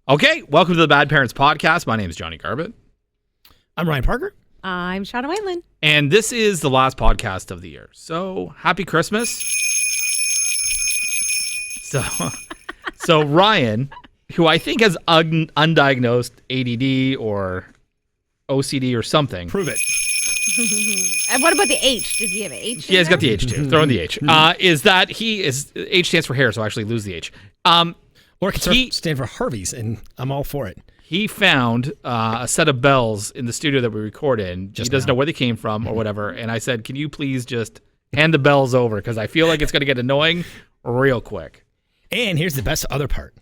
Okay, welcome to the Bad Parents Podcast. My name is Johnny Garbett. I'm Ryan Parker. I'm Shauna Whalen. And this is the last podcast of the year. So, happy Christmas. So Ryan, who I think has undiagnosed ADD or OCD or something. Prove it. And what about the H? Does he have an H? Yeah, he's got the H too. Throw in the H. Is that H stands for hair, so I actually lose the H. Or it can stand for Harvey's, and I'm all for it. He found a set of bells in the studio that we record in. He doesn't know where they came from or whatever. And I said, can you please just hand the bells over? Because I feel like it's going to get annoying real quick. And here's the best other part.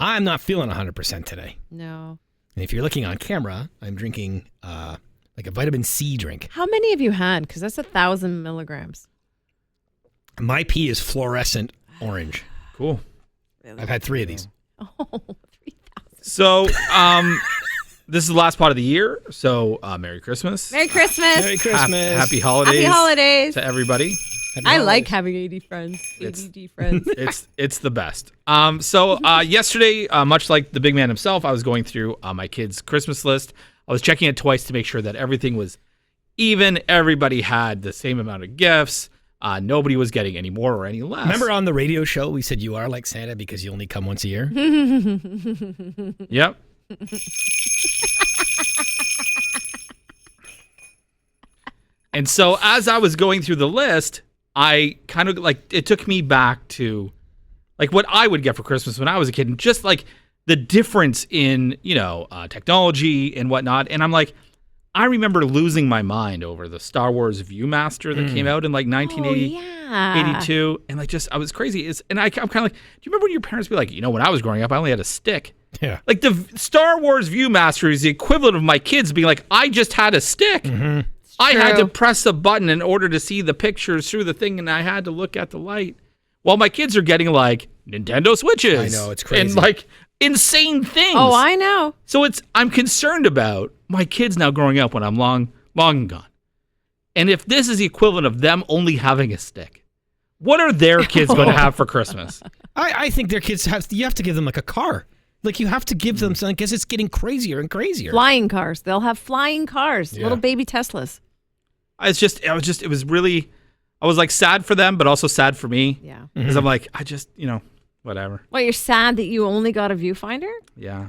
I'm not feeling 100% today. No. And if you're looking on camera, I'm drinking like a vitamin C drink. How many have you had? Because that's 1,000 milligrams. My pee is fluorescent orange. Cool. I've had 3 of these. Oh, 3,000. So, this is the last part of the year. So, Merry Christmas. Merry Christmas. Merry Christmas. Happy holidays. Happy holidays. To everybody. I like having ADD friends. ADD friends. It's the best. Yesterday, much like the big man himself, I was going through my kids' Christmas list. I was checking it twice to make sure that everything was even. Everybody had the same amount of gifts. Nobody was getting any more or any less. Remember on the radio show, we said you are like Santa because you only come once a year? Yep. And so as I was going through the list, I kind of it took me back to like what I would get for Christmas when I was a kid, and just like the difference in, technology and whatnot. And I'm like, I remember losing my mind over the Star Wars Viewmaster that came out in like 1982. And I was crazy. I'm kind of like, do you remember when your parents would be like, when I was growing up, I only had a stick. Yeah. Like the Star Wars Viewmaster is the equivalent of my kids being like, I just had a stick. Mm-hmm. I had to press a button in order to see the pictures through the thing, and I had to look at the light. While my kids are getting like Nintendo Switches. I know, it's crazy. And like insane things. Oh, I know. So I'm concerned about my kids now growing up when I'm long gone. And if this is the equivalent of them only having a stick, what are their kids going to have for Christmas? I think their kids you have to give them like a car. Like you have to give them something because it's getting crazier and crazier. Flying cars. They'll have flying cars. Yeah. Little baby Teslas. It was really, I was like sad for them, but also sad for me. Yeah. Because I'm like, whatever. Well, you're sad that you only got a viewfinder? Yeah.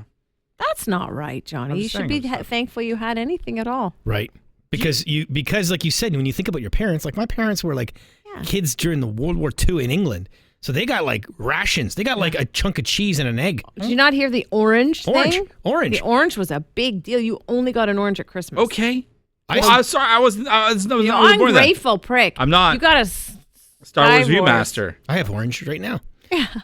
That's not right, Johnny. You should be thankful you had anything at all. Right. Because like you said, when you think about your parents, like my parents were like kids during the World War II in England. So they got like rations. They got like a chunk of cheese and an egg. Did you not hear the orange thing? Orange. The orange was a big deal. You only got an orange at Christmas. Okay. I'm sorry. I was You're ungrateful prick. I'm not. You got a Star Wars Viewmaster. I have orange right now.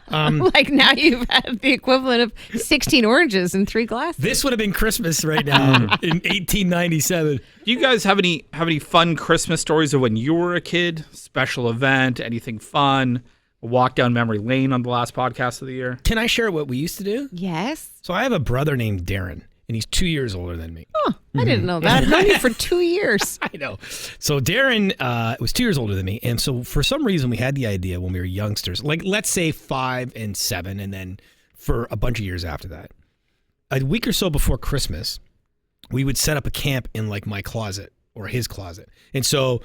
Like now you've had the equivalent of 16 oranges in 3 glasses. This would have been Christmas right now in 1897. Do you guys have any fun Christmas stories of when you were a kid? Special event? Anything fun? A walk down memory lane on the last podcast of the year? Can I share what we used to do? Yes. So I have a brother named Darren, and he's 2 years older than me. Oh, I didn't know that. I've known you for 2 years. I know. So Darren was 2 years older than me. And so for some reason, we had the idea when we were youngsters, like let's say 5 and 7, and then for a bunch of years after that, a week or so before Christmas, we would set up a camp in like my closet or his closet. And so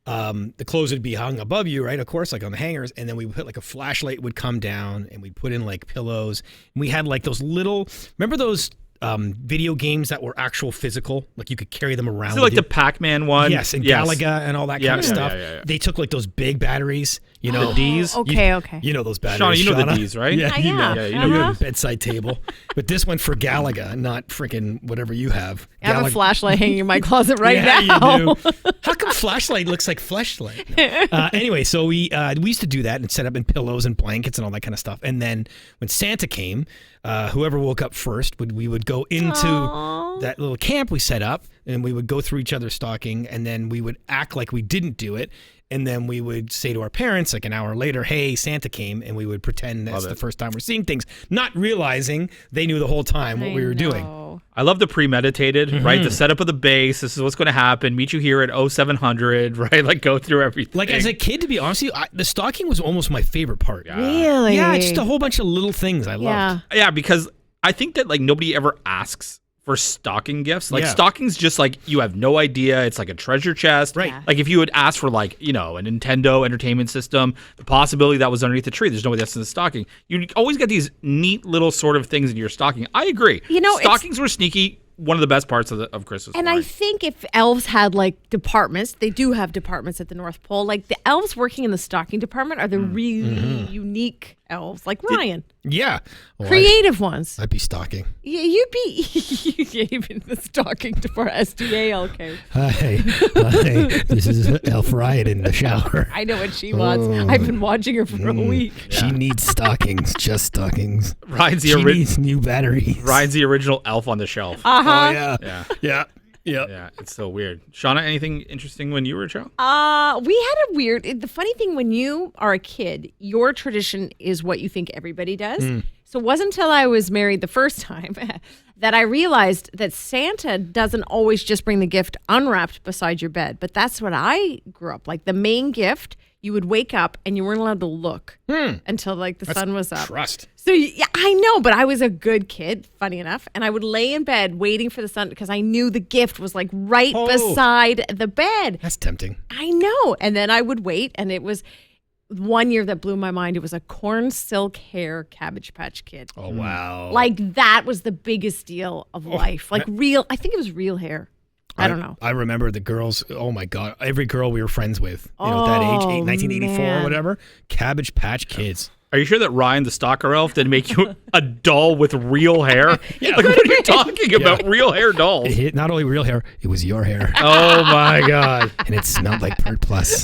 the clothes would be hung above you, right? Of course, like on the hangers. And then we would put like a flashlight would come down and we'd put in like pillows. And we had like those remember those video games that were actual physical, like you could carry them around. So like the Pac-Man one? Yes, and Galaga and all that kind of stuff. Yeah. They took like those big batteries, the D's. Okay. You know those batteries. Shauna, you know the D's, right? Yeah, you know. Yeah, You know the bedside table. But this one for Galaga, not freaking whatever you have. I have a flashlight hanging in my closet right now. You do. How come flashlight looks like fleshlight? No. Anyway, so we used to do that and set up in pillows and blankets and all that kind of stuff. And then when Santa came, whoever woke up first, we would go into that little camp we set up, and we would go through each other's stocking, and then we would act like we didn't do it. And then we would say to our parents, like an hour later, hey, Santa came, and we would pretend that's the first time we're seeing things, not realizing they knew the whole time what we were doing. I love the premeditated, right? The setup of the base. This is what's going to happen. Meet you here at 0700, right? Like go through everything. Like as a kid, to be honest with you, the stocking was almost my favorite part. Really? Yeah, just a whole bunch of little things I loved. Yeah, because I think that like nobody ever asks for stocking gifts. Like Yeah. stockings, just like you have no idea. It's like a treasure chest. Right. Yeah. Like if you had asked for like, a Nintendo entertainment system, the possibility that was underneath the tree, there's no way that's in the stocking. You always get these neat little sort of things in your stocking. I agree. Stockings were sneaky. One of the best parts of Christmas. And morning. I think if elves had like departments, they do have departments at the North Pole. Like the elves working in the stocking department are the really unique elves, like Ryan. Yeah. Well, Creative ones. I'd be stalking. Yeah, you'd be in the stocking department. SDALK. Hi. This is Elf Riot in the shower. I know what she wants. I've been watching her for a week. She needs stockings, just stockings. Ryan's She needs new batteries. Ryan's the original elf on the shelf. Oh, yeah. Yeah. Yeah. Yeah. Yeah, it's so weird. Shauna, anything interesting when you were a child? We had a weird. The funny thing, when you are a kid, your tradition is what you think everybody does. So it wasn't until I was married the first time that I realized that Santa doesn't always just bring the gift unwrapped beside your bed. But that's what I grew up like. The main gift, you would wake up and you weren't allowed to look until like the sun was up. Trust. So yeah, I know, but I was a good kid, funny enough, and I would lay in bed waiting for the sun because I knew the gift was like right beside the bed. That's tempting. I know. And then I would wait, and it was one year that blew my mind. It was a corn silk hair Cabbage Patch Kid. Oh, wow. Like that was the biggest deal of life. Like real, I think it was real hair. I don't know. I remember the girls. Oh my God! Every girl we were friends with, at that age, 1984 man. or whatever. Cabbage Patch Kids. Are you sure that Ryan, the stalker elf, didn't make you a doll with real hair? Like, what are you talking about? Real hair dolls? Not only real hair, it was your hair, Oh my God. and it smelled like Pert Plus.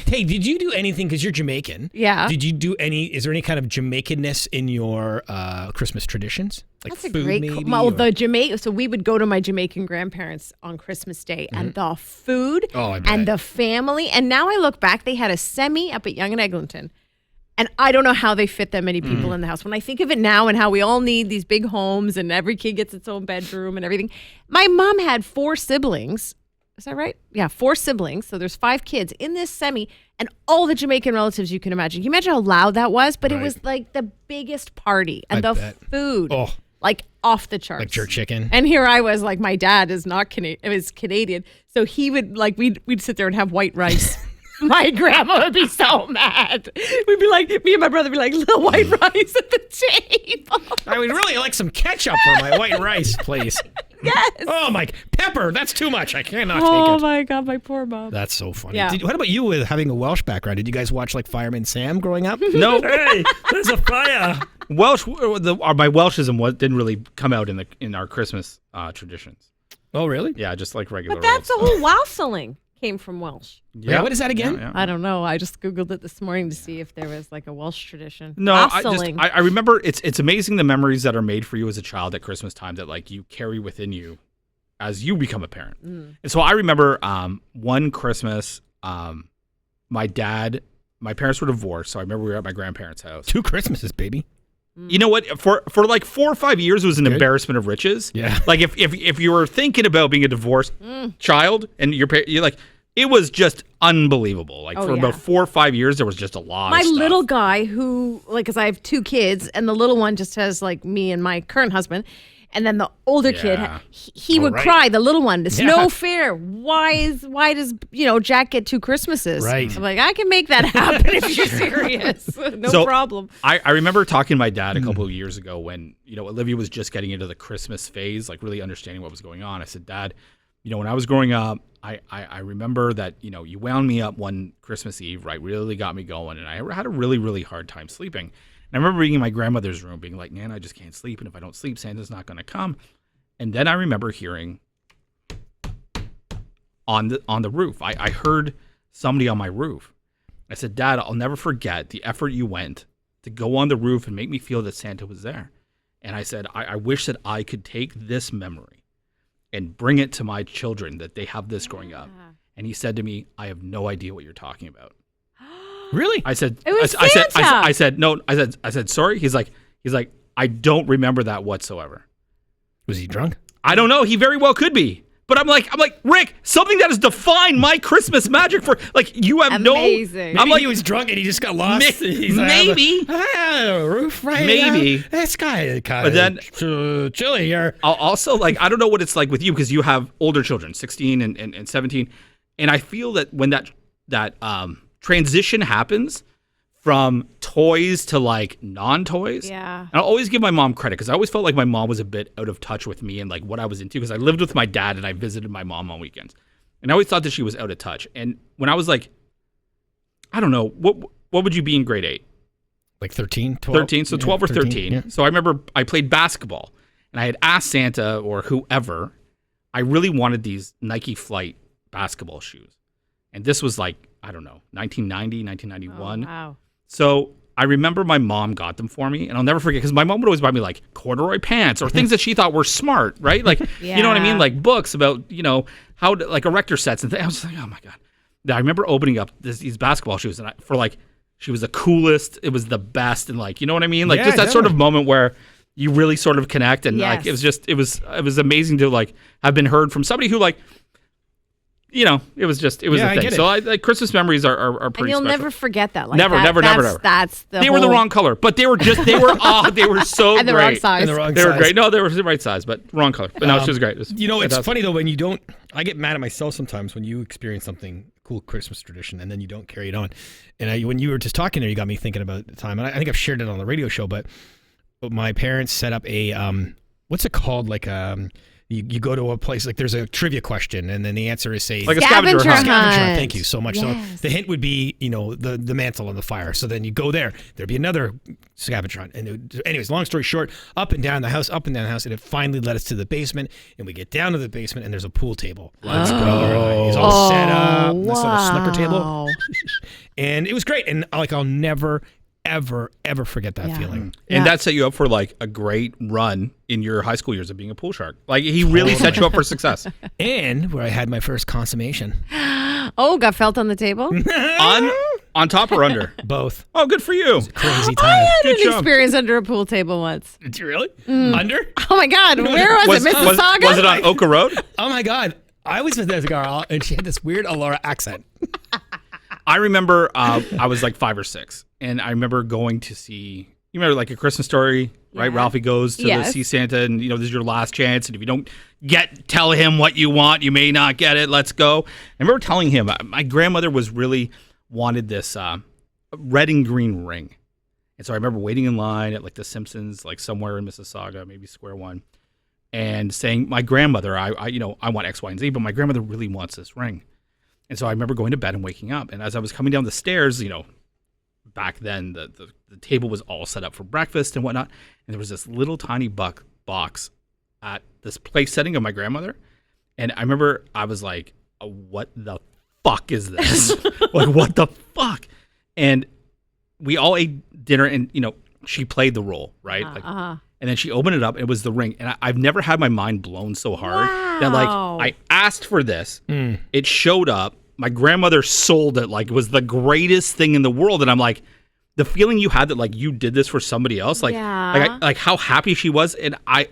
Hey, did you do anything? Because you're Jamaican. Yeah. Did you do any? Is there any kind of Jamaicanness in your Christmas traditions? Like That's a food, great. maybe? Well, or- the Jamaican. So we would go to my Jamaican grandparents on Christmas Day, and the food Oh, I bet. and the family. And now I look back, they had a semi up at Yonge and Eglinton, and I don't know how they fit that many people in the house. When I think of it now, and how we all need these big homes, and every kid gets its own bedroom and everything. My mom had 4 siblings. Is that right? Yeah, 4 siblings. So there's 5 kids in this semi, and all the Jamaican relatives you can imagine. Can you imagine how loud that was? But it Right. was like the biggest party, and I the bet. food, Oh. like off the charts. like jerk chicken. And here I was, like, my dad is not Canadian; is Canadian. So he would like we'd sit there and have white rice. My grandma would be so mad. We'd be like, me and my brother would be like, little white rice at the table. I would really like some ketchup for my white rice, please. Yes. Oh my pepper! That's too much. I cannot Oh take it. my God, my poor mom. That's so funny. Yeah. What about you with having a Welsh background? Did you guys watch like Fireman Sam growing up? No. Hey, there's a fire. Welsh. My Welshism didn't really come out in our Christmas traditions. Oh, really? Yeah, just like regular. But that's the elves. whole wassailing came from Welsh. Yeah. What is that again? Yeah. I don't know. I just Googled it this morning to see if there was like a Welsh tradition. No, Wassailing. I remember it's amazing the memories that are made for you as a child at Christmas time that like you carry within you as you become a parent. And so I remember one Christmas, my parents were divorced, so I remember we were at my grandparents' house. 2 Christmases, baby. You know what? For like 4 or 5 years, it was an Good. embarrassment of riches. Yeah. Like if you were thinking about being a divorced child and you're like, it was just unbelievable. Like Oh, for yeah. about 4 or 5 years, there was just a lot. My of stuff. little guy who, like, because I have 2 kids, and the little one just has like me and my current husband, and then the older kid, Yeah. he would right. cry. The little one, it's Yeah. no fair. Why does Jack get 2 Christmases? Right. I'm like, I can make that happen if you're serious. No So, problem. I remember talking to my dad a couple of years ago when, Olivia was just getting into the Christmas phase, like really understanding what was going on. I said, Dad, when I was growing up, I remember that, you wound me up one Christmas Eve, right? Really got me going. And I had a really, really hard time sleeping. And I remember being in my grandmother's room being like, Nan, I just can't sleep. And if I don't sleep, Santa's not going to come. And then I remember hearing on the roof, I heard somebody on my roof. I said, Dad, I'll never forget the effort you went to go on the roof and make me feel that Santa was there. And I said, I wish that I could take this memory and bring it to my children, that they have this growing up. And he said to me, I have no idea what you're talking about. Really? I said, It was I said, Santa. I said, no, I said, sorry. He's like, I don't remember that whatsoever. Was he drunk? I don't know. He very well could be. But I'm like, Rick, something that has defined my Christmas magic for like you have Amazing. no. I'm Maybe like, he was drunk and he just got lost. Maybe. Roof right. Maybe. This guy kind But then chilly here. I'll also like I don't know what it's like with you because you have older children, 16 and 17, and I feel that when that transition happens from toys to like non-toys. Yeah. And I'll always give my mom credit because I always felt like my mom was a bit out of touch with me and like what I was into because I lived with my dad and I visited my mom on weekends. And I always thought that she was out of touch. And when I was like, I don't know, what would you be in grade 8? Like 13, 12? 13, so 12 or 13. Yeah. So I remember I played basketball and I had asked Santa or whoever, I really wanted these Nike Flight basketball shoes. And this was like, I don't know, 1990, 1991. Oh, wow. So I remember my mom got them for me, and I'll never forget because my mom would always buy me like corduroy pants or things that she thought were smart, right? Like, you know what I mean? Like books about, how to, like erector sets and things. I was like, oh my God. I remember opening up these basketball shoes and she was the coolest. It was the best. And like, you know what I mean? Like just that sort of moment where you really sort of connect. And like, it was amazing to like have been heard from somebody who like, it was a thing. So like Christmas memories are pretty And you'll special. never forget that. Like Never. That's the They were the wrong color, but they were so and great. the wrong size. And the wrong They were size. great. No, they were the right size, but wrong color. But no, she was great. It's funny though when you don't. I get mad at myself sometimes when you experience something cool Christmas tradition and then you don't carry it on. And when you were just talking there, you got me thinking about the time. And I think I've shared it on the radio show, but my parents set up a what's it called? Like you go to a place, like there's a trivia question, and then the answer is, say, like a scavenger hunt. Scavenger hunt. Thank you so much. Yes. So the hint would be, the mantle on the fire. So then you go there. There'd be another scavenger hunt. And anyways, long story short, up and down the house, and it finally led us to the basement. And we get down to the basement, and there's a pool table. Let's go. It's all set up. Nice little snooker table. And it was great. And like I'll never, ever forget that feeling. And that set you up for like a great run in your high school years of being a pool shark. Like he really set you up for success. And where I had my first consummation. Oh, got felt on the table? on top or under? Both. Oh, good for you. Crazy I time. had Good an job. experience under a pool table once. Did you really? Under? Oh my God, where was it? Mississauga? Was it on Oka Road? Oh my God. I was with this girl and she had this weird Allura accent. I remember I was like 5 or 6, and I remember going to see. You remember like A Christmas Story, right? Yeah. Ralphie goes to see Santa, and this is your last chance. And if you don't tell him what you want, you may not get it. Let's go. I remember telling him my grandmother wanted this red and green ring, and so I remember waiting in line at like the Simpsons, like somewhere in Mississauga, maybe Square One, and saying, "My grandmother, I want X, Y, and Z, but my grandmother really wants this ring." And so I remember going to bed and waking up. And as I was coming down the stairs, back then the table was all set up for breakfast and whatnot. And there was this little tiny box at this place setting of my grandmother. And I remember I was like, what the fuck is this? Like, what the fuck? And we all ate dinner and, she played the role, right? And then she opened it up and it was the ring. And I've never had my mind blown so hard that like I asked for this. It showed up. My grandmother sold it like it was the greatest thing in the world. And I'm like, the feeling you had that like you did this for somebody else, like how happy she was. And I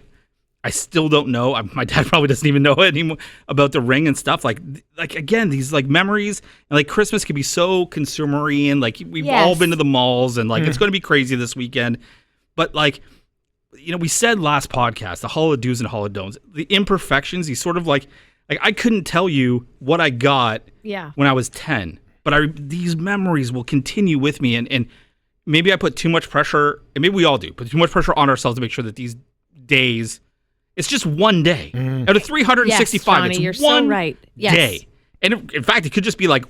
still don't know. My dad probably doesn't even know anymore about the ring and stuff. Like again, these like memories and like Christmas can be so consumery and like we've all been to the malls and like it's going to be crazy this weekend. But like, we said last podcast, the holiday do's and holiday don'ts, the imperfections, these sort of like I couldn't tell you what I got when I was 10, but these memories will continue with me. And maybe I put too much pressure, and maybe we all do, put too much pressure on ourselves to make sure that these days, it's just one day. Out of 365, Johnny, it's you're one so right. Yes. day. And in fact, it could just be like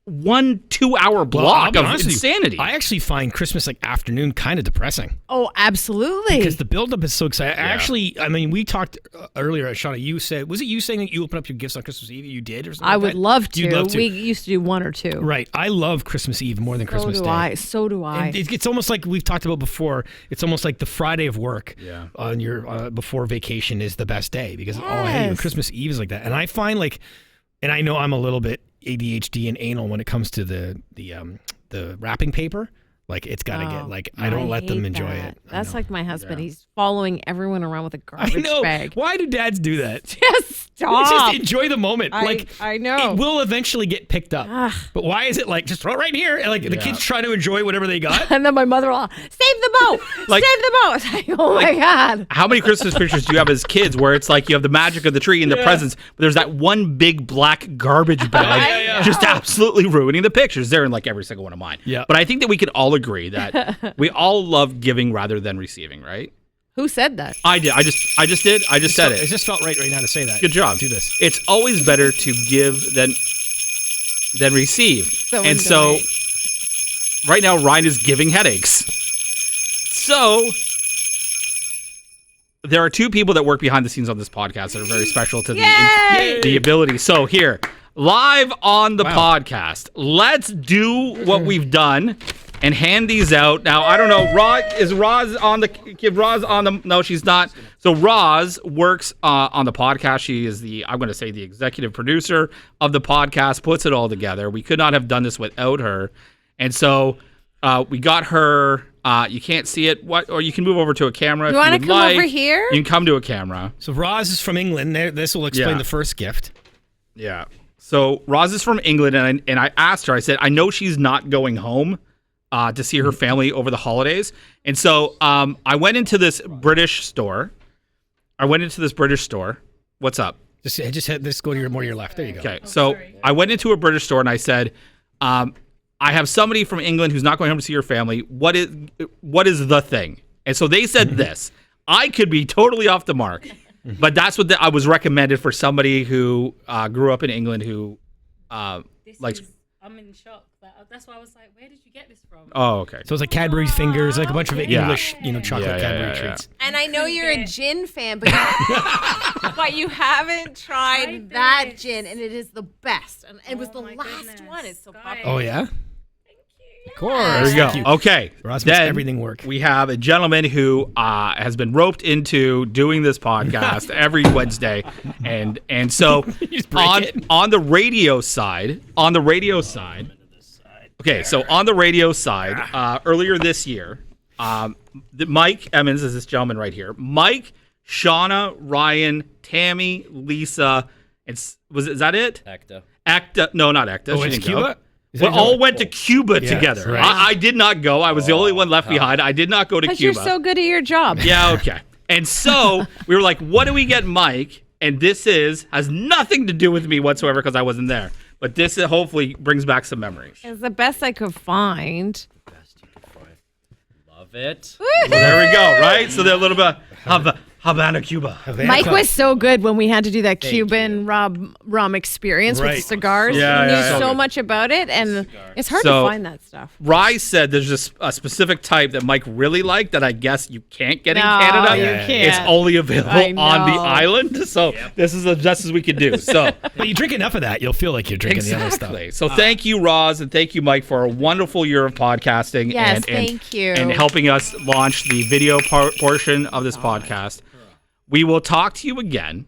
1 2-hour block of insanity. I actually find Christmas like afternoon kind of depressing. Oh, absolutely. Because the buildup is so exciting. We talked earlier, Shauna, you said, was it you saying that you open up your gifts on Christmas Eve? You did or something? I would love to. You'd love to. We used to do 1 or 2. Right. I love Christmas Eve more than Christmas Day. So do I. And it's almost like we've talked about before. It's almost like the Friday of work on your before vacation is the best day because all ahead of you. Christmas Eve is like that. And I find like, and I know I'm a little bit ADHD and anal when it comes to the wrapping paper. Like it's gotta get like I don't let them hate enjoy that. it. That's like my husband. He's following everyone around with a I garbage know. bag. Why do dads do that? Just stop. Just enjoy the moment. I know. It will eventually get picked up. But why is it like just throw it right here? And like the kids trying to enjoy whatever they got. And then my mother-in-law, save the boat, save the boat. It's like, oh my God. How many Christmas pictures do you have as kids where it's like you have the magic of the tree and the presents, but there's that one big black garbage bag just absolutely ruining the pictures? They're in like every single one of mine. Yeah. But I think that we can all agree that we all love giving rather than receiving, right? Who said that? I did. I just did. I just said It it. just felt right now to say that. Good job. Do this. It's always better to give than receive. So and so annoying. right now Ryan is giving headaches. So there are two people that work behind the scenes on this podcast that are very special to the ability. So here, live on the podcast, let's do what we've done and hand these out. Now, I don't know, Roz on the, no, she's not. So Roz works on the podcast. She is I'm going to say the executive producer of the podcast, puts it all together. We could not have done this without her. And so we got her, you can't see it, or you can move over to a camera. You want to come over here? You can come to a camera. So Roz is from England. This will explain the first gift. Yeah. So Roz is from England, and I asked her, I said, I know she's not going home to see her family over the holidays. And so I went into this British store. What's up? Just go to your left. There you go. Okay. So I went into a British store and I said, I have somebody from England who's not going home to see her family. What is the thing? And so they said this. I could be totally off the mark, but that's what I was recommended for somebody who grew up in England who likes. I'm in shock. That's why I was like, where did you get this from? Oh, okay. So it's like Cadbury fingers, like a bunch of English, chocolate Yeah, Cadbury treats. And I know you're a gin fan, but you haven't tried that gin, and it is the best. And it was the last one. It's so popular. Oh yeah. Of course. There you go. Thank you. Okay. Roz makes Then everything work. we have a gentleman who has been roped into doing this podcast every Wednesday, and so on the radio side. Okay, so on the radio side, earlier this year, Mike Emmons is this gentleman right here. Mike, Shauna, Ryan, Tammy, Lisa, is that it? Ekta. No, not Ekta. Oh, She it's didn't Cuba? go. We all went to Cuba Yeah, together. right. I did not go. I was the only one left behind. I did not go to Because Cuba. you're so good at your job. Yeah, okay. And so we were like, what do we get Mike? And this has nothing to do with me whatsoever because I wasn't there. But this hopefully brings back some memories. It's the best I could find. Love it. Well, there we go, right? So they're a little bit Havana, Cuba. Mike was so good when we had to do that Cuban rum experience with Right. the cigars. Yeah, he yeah, knew yeah. so much about it, and it's hard So- to find that stuff. Rye said there's just a specific type that Mike really liked that I guess you can't get in No, Canada. you Yeah. can't. It's only available I on the know. island. So this is as best as we could do. So But you drink enough of that, you'll feel like you're drinking the other stuff. exactly. So thank you, Roz, and thank you, Mike, for a wonderful year of podcasting Yes, and thank you. and helping us launch the video portion of this podcast. We will talk to you again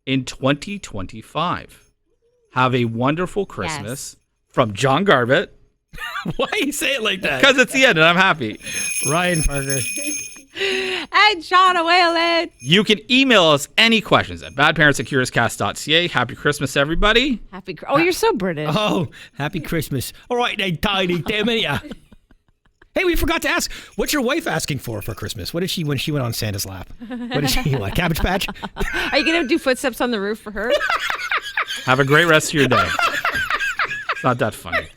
in 2025. Have a wonderful Christmas from John Garbutt. Why you say it like that? Because it's the end and I'm happy. Ryan Parker. And Shauna Whalen. You can email us any questions at badparents@curiouscast.ca. Happy Christmas, everybody. Oh, you're so British. Oh, happy Christmas. All right, then, Tiny Tim. Hey, we forgot to ask, what's your wife asking for Christmas? What did she when she went on Santa's lap? What did she want? Cabbage Patch? Are you going to do footsteps on the roof for her? Have a great rest of your day. It's not that funny.